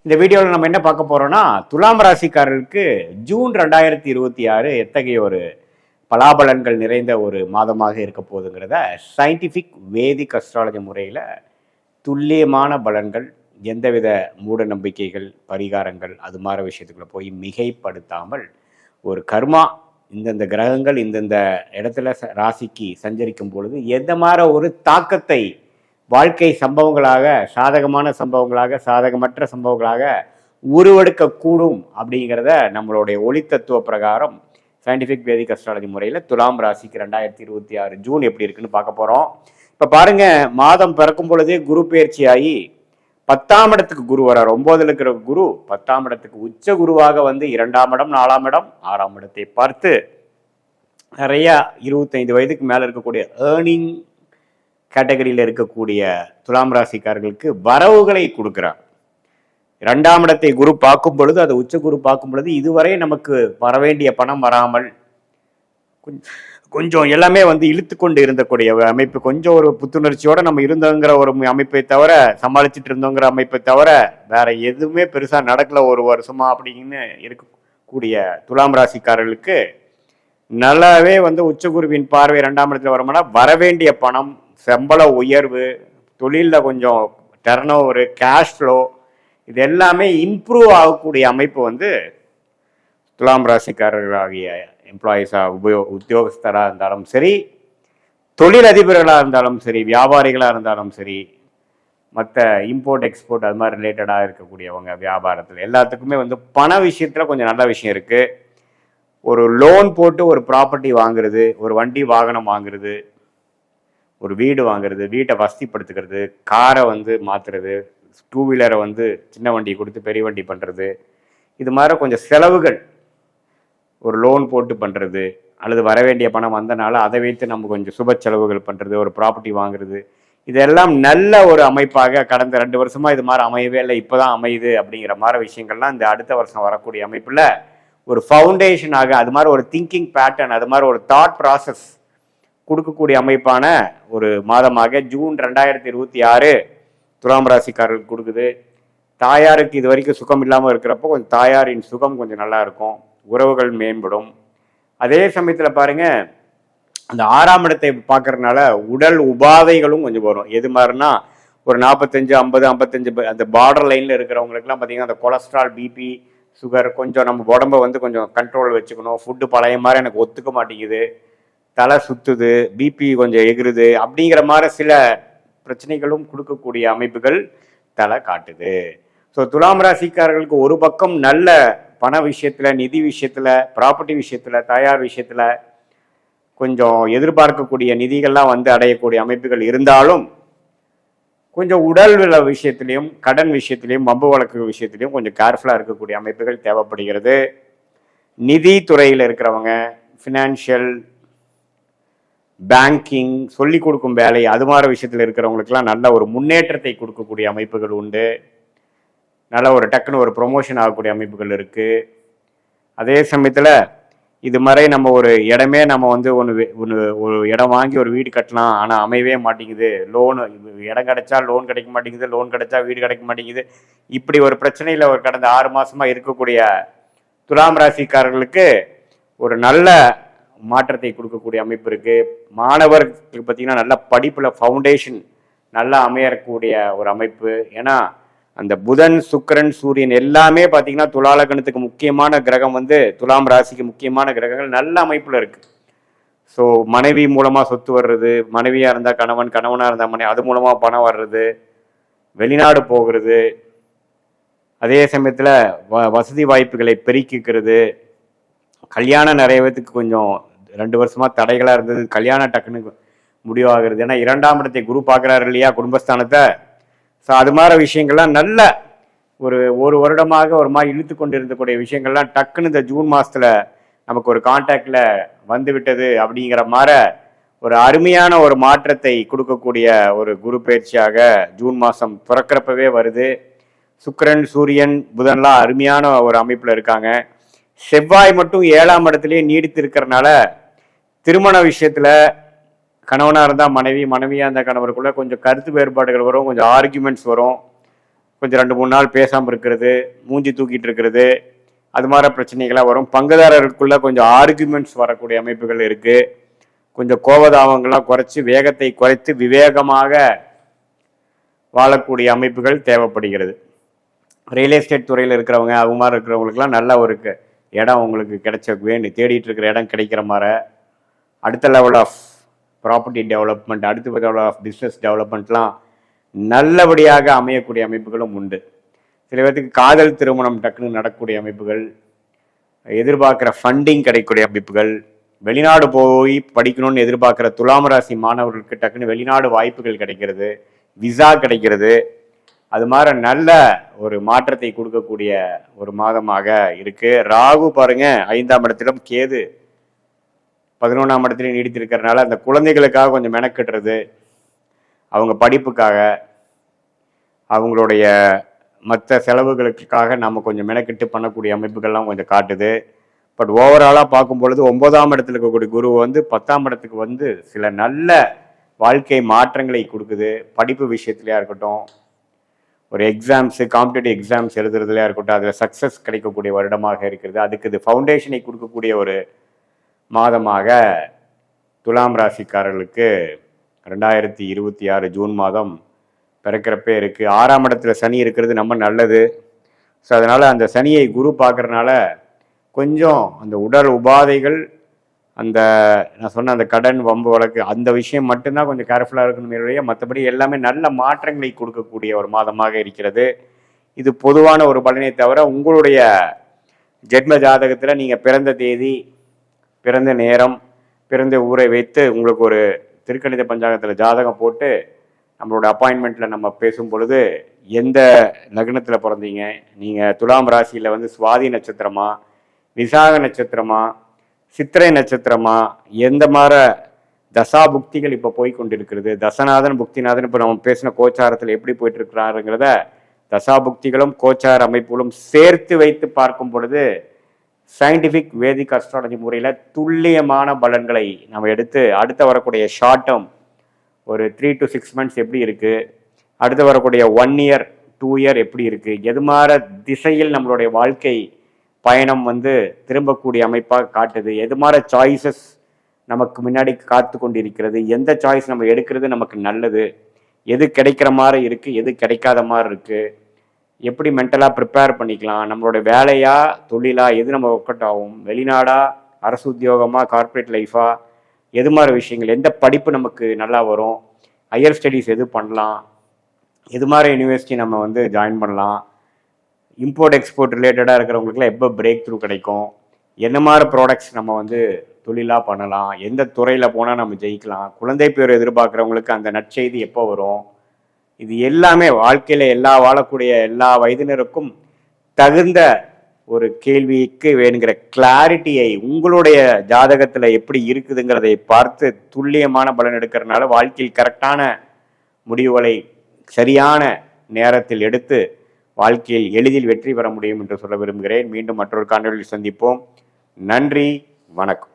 இந்த வீடியோவில் நம்ம என்ன பார்க்க போறோம்னா, துலாம் ராசிக்காரர்களுக்கு ஜூன் 2026 எத்தகைய ஒரு பலாபலன்கள் நிறைந்த ஒரு மாதமாக இருக்க போகுதுங்கிறத சயின்டிஃபிக் வேதிக் அஸ்ட்ராலஜி முறையில் துல்லியமான பலன்கள், எந்தவித மூட நம்பிக்கைகள், பரிகாரங்கள் அது மாதிரி விஷயத்துக்குள்ள போய் மிகைப்படுத்தாமல் ஒரு கர்மா இந்தந்த கிரகங்கள் இந்தந்த இடத்துல ராசிக்கு சஞ்சரிக்கும் பொழுது எந்த மாதிரி ஒரு தாக்கத்தை வாழ்க்கை சம்பவங்களாக, சாதகமான சம்பவங்களாக, சாதகமற்ற சம்பவங்களாக உருவெடுக்கக்கூடும் அப்படிங்கிறத நம்மளுடைய ஒளி தத்துவ பிரகாரம் சயின்டிஃபிக் வேதிக் அஸ்ட்ராலஜி முறையில் துலாம் ராசிக்கு 2026 ஜூன் எப்படி இருக்குன்னு பார்க்க போகிறோம். இப்போ பாருங்க, மாதம் பிறக்கும் பொழுதே குரு பயிற்சி ஆகி 10ஆம் இடத்துக்கு குரு வரார். 9ல் இருக்கிற குரு 10ஆம் இடத்துக்கு உச்ச குருவாக வந்து 2ஆம் இடம், 4ஆம் இடம், 6ஆம் இடத்தை பார்த்து நிறைய 25 வயதுக்கு மேலே இருக்கக்கூடிய ஏர்னிங் கேட்டகரியில் இருக்கக்கூடிய துலாம் ராசிக்காரர்களுக்கு வரவுகளை கொடுக்கிறார். 2ஆம் இடத்தை குரு பார்க்கும் பொழுது, அது உச்ச குரு பார்க்கும் பொழுது இதுவரை நமக்கு வரவேண்டிய பணம் வராமல் கொஞ்சம் எல்லாமே வந்து இழுத்து கொண்டு இருந்தக்கூடிய அமைப்பு, கொஞ்சம் ஒரு புத்துணர்ச்சியோட நம்ம இருந்தோங்கிற ஒரு அமைப்பை தவிர, சமாளிச்சுட்டு இருந்தோங்கிற அமைப்பை தவிர வேற எதுவுமே பெருசா நடக்கல ஒரு வருஷமா அப்படின்னு இருக்கக்கூடிய துலாம் ராசிக்காரர்களுக்கு நல்லாவே வந்து உச்சகுருவின் பார்வை 2ஆம் இடத்துல வருமானா வரவேண்டிய பணம், சம்பள உயர்வு, தொழிலில் கொஞ்சம் டர்ன் ஓவரு, கேஷ் ஃப்ளோ, இது எல்லாமே இம்ப்ரூவ் ஆகக்கூடிய அமைப்பு வந்து துலாம் ராசிக்காரர்களாகிய எம்ப்ளாயீஸாக உத்தியோகஸ்தராக இருந்தாலும் சரி, தொழிலதிபர்களாக இருந்தாலும் சரி, வியாபாரிகளாக இருந்தாலும் சரி, மற்ற இம்போர்ட் எக்ஸ்போர்ட் அது மாதிரி ரிலேட்டடாக இருக்கக்கூடியவங்க வியாபாரத்தில் எல்லாத்துக்குமே வந்து பண விஷயத்தில் கொஞ்சம் நல்ல விஷயம் இருக்குது. ஒரு லோன் போட்டு ஒரு ப்ராப்பர்ட்டி வாங்குறது, ஒரு வண்டி வாகனம் வாங்குறது, ஒரு வீடு வாங்குறது, வீட்டை வசதிப்படுத்துக்கிறது, காரை வந்து மாற்றுறது, 2 வீலரை வந்து சின்ன வண்டி கொடுத்து பெரிய வண்டி பண்ணுறது, இது மாதிரி கொஞ்சம் செலவுகள் ஒரு லோன் போட்டு பண்ணுறது, அல்லது வரவேண்டிய பணம் வந்தனால அதை வைத்து நம்ம கொஞ்சம் சுப செலவுகள் பண்ணுறது, ஒரு ப்ராப்பர்ட்டி வாங்குறது, இதெல்லாம் நல்ல ஒரு அமைப்பாக கடந்த 2 வருஷமாக இது மாதிரி அமையவே இல்லை, இப்போ தான் அமையுது அப்படிங்கிற மாதிரி விஷயங்கள்லாம் இந்த அடுத்த வருஷம் வரக்கூடிய அமைப்பில் ஒரு ஃபவுண்டேஷனாக, அது மாதிரி ஒரு திங்கிங் பேட்டர்ன், அது மாதிரி ஒரு தாட் ப்ராசஸ் கொடுக்கக்கூடிய அமைப்பான ஒரு மாதமாக ஜூன் 2026 துலாம் ராசிக்காரர்களுக்கு கொடுக்குது. தாயாருக்கு இது வரைக்கும் சுகம் இல்லாமல் இருக்கிறப்போ கொஞ்சம் தாயாரின் சுகம் கொஞ்சம் நல்லா இருக்கும், உறவுகள் மேம்படும். அதே சமயத்தில் பாருங்க, அந்த 6ஆம் இடத்தை பார்க்கறதுனால உடல் உபாதைகளும் கொஞ்சம் வரும். எது மாதிரினா ஒரு 45, 50, 55 அந்த பார்டர் லைனில் இருக்கிறவங்களுக்குலாம் பார்த்தீங்கன்னா அந்த கொலஸ்ட்ரால், பிபி, சுகர், கொஞ்சம் நம்ம உடம்பை வந்து கொஞ்சம் கண்ட்ரோல் வச்சுக்கணும். ஃபுட்டு பழைய மாதிரி எனக்கு ஒத்துக்க மாட்டேங்குது, தலை சுத்துது, பிபி கொஞ்சம் எகிருது அப்படிங்கிற மாதிரி சில பிரச்சனைகளும் கொடுக்கக்கூடிய அமைப்புகள் தலை காட்டுது. ஸோ துலாம் ராசிக்காரர்களுக்கு ஒரு பக்கம் நல்ல பண விஷயத்தில், நிதி விஷயத்தில், ப்ராப்பர்ட்டி விஷயத்தில், தயார் விஷயத்தில் கொஞ்சம் எதிர்பார்க்கக்கூடிய நிதிகள்லாம் வந்து அடையக்கூடிய அமைப்புகள் இருந்தாலும், கொஞ்சம் உடல் விஷயத்திலையும், கடன் விஷயத்திலையும், வம்பு வழக்கு விஷயத்திலையும் கொஞ்சம் கேர்ஃபுல்லாக இருக்கக்கூடிய அமைப்புகள் தேவைப்படுகிறது. நிதி துறையில் இருக்கிறவங்க, ஃபினான்ஷியல், பேங்கிங், சொல்லிக் கொடுக்கும் வேலை, அது மாதிரி விஷயத்தில் இருக்கிறவங்களுக்கெல்லாம் நல்ல ஒரு முன்னேற்றத்தை கொடுக்கக்கூடிய அமைப்புகள் உண்டு. நல்ல ஒரு டக்குன்னு ஒரு ப்ரொமோஷன் ஆகக்கூடிய அமைப்புகள் இருக்குது. அதே சமயத்தில் இது மாதிரி நம்ம ஒரு இடமே நம்ம வந்து ஒரு இடம் வாங்கி ஒரு வீடு கட்டலாம், ஆனால் அமையவே மாட்டேங்குது, லோனு இடம் கிடைச்சா லோன் கிடைக்க மாட்டேங்குது, லோன் கிடைச்சா வீடு கிடைக்க மாட்டேங்குது, இப்படி ஒரு பிரச்சனையில் ஒரு கடந்த 6 மாதமாக இருக்கக்கூடிய துலாம் ராசிக்காரர்களுக்கு ஒரு நல்ல மாற்றத்தை கொடுக்கக்கூடிய அமைப்பு இருக்குது. மாணவர்களுக்கு பார்த்தீங்கன்னா நல்ல படிப்பில் ஃபவுண்டேஷன் நல்லா அமையக்கூடிய ஒரு அமைப்பு. ஏன்னா அந்த புதன், சுக்கிரன், சூரியன் எல்லாமே பார்த்தீங்கன்னா துலாலகணத்துக்கு முக்கியமான கிரகம் வந்து துலாம் ராசிக்கு முக்கியமான கிரகங்கள் நல்ல அமைப்பில் இருக்குது. ஸோ மனைவி மூலமாக சொத்து வர்றது, மனைவியாக இருந்தால் கணவன், கணவனாக இருந்தால் மனைவி, அது மூலமாக பணம் வர்றது, வெளிநாடு போகிறது, அதே சமயத்தில் வசதி வாய்ப்புகளை பெருக்கிக்கிறது, கல்யாணம் நிறைய பேத்துக்கு கொஞ்சம் 2 வருஷமாக தடைகளாக இருந்தது, கல்யாணம் டக்குன்னு முடிவாகிறது. ஏன்னா 2ஆம் இடத்தை குரு பார்க்குறாரு இல்லையா, குடும்பஸ்தானத்தை. ஸோ அது மாதிரி விஷயங்கள்லாம் நல்ல ஒரு வருடமாக ஒரு மாதிரி இழுத்து கொண்டு இருந்தக்கூடிய விஷயங்கள்லாம் டக்குன்னு இந்த ஜூன் மாதத்தில் நமக்கு ஒரு கான்டாக்டில் வந்து விட்டது அப்படிங்கிற மாதிரி ஒரு அருமையான ஒரு மாற்றத்தை கொடுக்கக்கூடிய ஒரு குரு பயிற்சியாக ஜூன் மாதம் பிறக்கிறப்பவே வருது. சுக்கிரன், சூரியன், புதன்லாம் அருமையான ஒரு அமைப்பில் இருக்காங்க. செவ்வாய் மட்டும் 7ஆம் இடத்துலயே நீடித்து இருக்கிறனால திருமண விஷயத்தில் கணவனாக இருந்தால் மனைவி, மனைவியாக இருந்தால் கணவருக்குள்ள கொஞ்சம் கருத்து வேறுபாடுகள் வரும், கொஞ்சம் ஆர்கியூமெண்ட்ஸ் வரும். கொஞ்சம் 2-3 நாள் பேசாமல் இருக்கிறது, மூஞ்சி தூக்கிட்டு இருக்கிறது, அது மாதிரி பிரச்சனைகளாக வரும். பங்குதாரருக்குள்ள கொஞ்சம் ஆர்குமெண்ட்ஸ் வரக்கூடிய அமைப்புகள் இருக்கு. கொஞ்சம் கோபதாபங்கள்லாம் குறைச்சி வேகத்தை குறைத்து விவேகமாக வாழக்கூடிய அமைப்புகள் தேவைப்படுகிறது. ரியல் எஸ்டேட் துறையில் இருக்கிறவங்க அது மாதிரி இருக்கிறவங்களுக்குலாம் நல்ல ஒரு இடம் உங்களுக்கு கிடைச்ச வேண்டி தேடிட்டு இருக்கிற இடம் கிடைக்கிற மாதிரி அடுத்த லெவல் ஆஃப் ப்ராப்பர்ட்டி டெவலப்மெண்ட், அடுத்த லெவல் ஆஃப் பிஸ்னஸ் டெவலப்மெண்ட்லாம் நல்லபடியாக அமையக்கூடிய அமைப்புகளும் உண்டு. சில பேர்த்துக்கு காதல் திருமணம் டக்குன்னு நடக்கக்கூடிய அமைப்புகள், எதிர்பார்க்குற ஃபண்டிங் கிடைக்கக்கூடிய அமைப்புகள், வெளிநாடு போய் படிக்கணும்னு எதிர்பார்க்குற துலாம் ராசி மாணவர்களுக்கு டக்குன்னு வெளிநாடு வாய்ப்புகள் கிடைக்கிறது, விசா கிடைக்கிறது. அது மாதிரி நல்ல ஒரு மாற்றத்தை கொடுக்கக்கூடிய ஒரு மாதமாக இருக்கு. ராகு பாருங்க 5ஆம் இடத்திலும், கேது 11ஆம் இடத்துலையும் நீடித்திருக்கிறதுனால அந்த குழந்தைகளுக்காக கொஞ்சம் மெனக்கட்டுறது, அவங்க படிப்புக்காக, அவங்களுடைய மற்ற செலவுகளுக்காக நம்ம கொஞ்சம் மெனக்கெட்டு பண்ணக்கூடிய அமைப்புகள்லாம் கொஞ்சம் காட்டுது. பட் ஓவராலாக பார்க்கும் பொழுது 9ஆம் இடத்துல இருக்கக்கூடிய குரு வந்து 10ஆம் இடத்துக்கு வந்து சில நல்ல வாழ்க்கை மாற்றங்களை கொடுக்குது. படிப்பு விஷயத்துலையா இருக்கட்டும், ஒரு எக்ஸாம்ஸு, காம்படிட்டிவ் எக்ஸாம்ஸ் எழுதுறதுலையா இருக்கட்டும், அதில் சக்ஸஸ் கிடைக்கக்கூடிய வருடமாக இருக்கிறது. அதுக்கு இது ஃபவுண்டேஷனை கொடுக்கக்கூடிய ஒரு மாதமாக துலாம் ராசிக்காரர்களுக்கு 2026 ஜூன் மாதம் பிறக்கிறப்பே இருக்குது. 6ஆம் இடத்துல சனி இருக்கிறது நம்ம நல்லது. ஸோ அதனால் அந்த சனியை குரு பார்க்குறதுனால கொஞ்சம் அந்த உடல் உபாதைகள், அந்த நான் சொன்ன அந்த கடன் வம்பு வழக்கு அந்த விஷயம் மட்டும்தான் கொஞ்சம் கேர்ஃபுல்லாக இருக்கணும். மற்றபடி எல்லாமே நல்ல மாற்றங்களை கொடுக்கக்கூடிய ஒரு மாதமாக இருக்கிறது. இது பொதுவான ஒரு பலனை தவிர உங்களுடைய ஜென்ம ஜாதகத்தில் நீங்கள் பிறந்த தேதி, பிறந்த நேரம், பிறந்த ஊரை வைத்து உங்களுக்கு ஒரு திருக்கணித பஞ்சாங்கத்தில் ஜாதகம் போட்டு நம்மளோட அப்பாயின்மெண்ட்டில் நம்ம பேசும் பொழுது எந்த லக்னத்தில் பிறந்தீங்க, நீங்கள் துலாம் ராசியில் வந்து சுவாதி நட்சத்திரமா, விசாக நட்சத்திரமா, சித்திரை நட்சத்திரமா, எந்த மாதிரி தசா புக்திகள் இப்போ போய் கொண்டிருக்கிறது, தசநாதன் புக்திநாதன் இப்போ நம்ம பேசின கோச்சாரத்தில் எப்படி போயிட்டு இருக்கிறாருங்கிறத தசா புக்திகளும் கோச்சார அமைப்புகளும் சேர்த்து வைத்து பார்க்கும் பொழுது சயின்டிஃபிக் வேதிக் அஸ்ட்ராலஜி முறையில் துல்லியமான பலன்களை நம்ம எடுத்து அடுத்து வரக்கூடிய ஷார்ட் டேர்ம் ஒரு 3 to 6 months எப்படி இருக்குது, அடுத்து வரக்கூடிய 1 year 2 year எப்படி இருக்குது, எது மாதிரி திசையில் நம்மளுடைய வாழ்க்கை பயணம் வந்து திரும்பக்கூடிய அமைப்பாக காட்டுது, எது மாதிரி சாய்ஸஸ் நமக்கு முன்னாடி காத்து கொண்டிருக்கிறது, எந்த சாய்ஸ் நம்ம எடுக்கிறது நமக்கு நல்லது, எது கிடைக்கிற மாதிரி இருக்குது, எது கிடைக்காத மாதிரி இருக்குது, எப்படி மென்டலாக ப்ரிப்பேர் பண்ணிக்கலாம், நம்மளோட வேலையா தொழிலா எது நம்ம ஒர்க் அவுட் ஆகும், வெளிநாடா அரசு உத்தியோகமாக கார்ப்பரேட் லைஃபா, எது மாதிரி விஷயங்கள், எந்த படிப்பு நமக்கு நல்லா வரும், ஹையர் ஸ்டடீஸ் எது பண்ணலாம், எது மாதிரி யூனிவர்சிட்டி நம்ம வந்து ஜாயின் பண்ணலாம், இம்போர்ட் எக்ஸ்போர்ட் ரிலேட்டடாக இருக்கிறவங்களுக்குலாம் எப்போ பிரேக் த்ரூ கிடைக்கும், என்ன மாதிரி ப்ராடக்ட்ஸ் நம்ம வந்து தொழிலாக பண்ணலாம், எந்த துறையில் போனால் நம்ம ஜெயிக்கலாம், குழந்தை பேர் எதிர்பார்க்குறவங்களுக்கு அந்த நற்செய்தி எப்போ வரும், இது எல்லாமே வாழ்க்கையில் வாழக்கூடிய எல்லா வயதினருக்கும் தகுந்த ஒரு கேள்விக்கு வேணுங்கிற கிளாரிட்டியை உங்களுடைய ஜாதகத்தில் எப்படி இருக்குதுங்கிறதை பார்த்து துல்லியமான பலன் எடுக்கிறதுனால வாழ்க்கையில் கரெக்டான முடிவுகளை சரியான நேரத்தில் எடுத்து வாழ்க்கையில் எளிதில் வெற்றி பெற முடியும் என்று சொல்ல விரும்புகிறேன். மீண்டும் மற்றொரு காணொளியில் சந்திப்போம். நன்றி, வணக்கம்.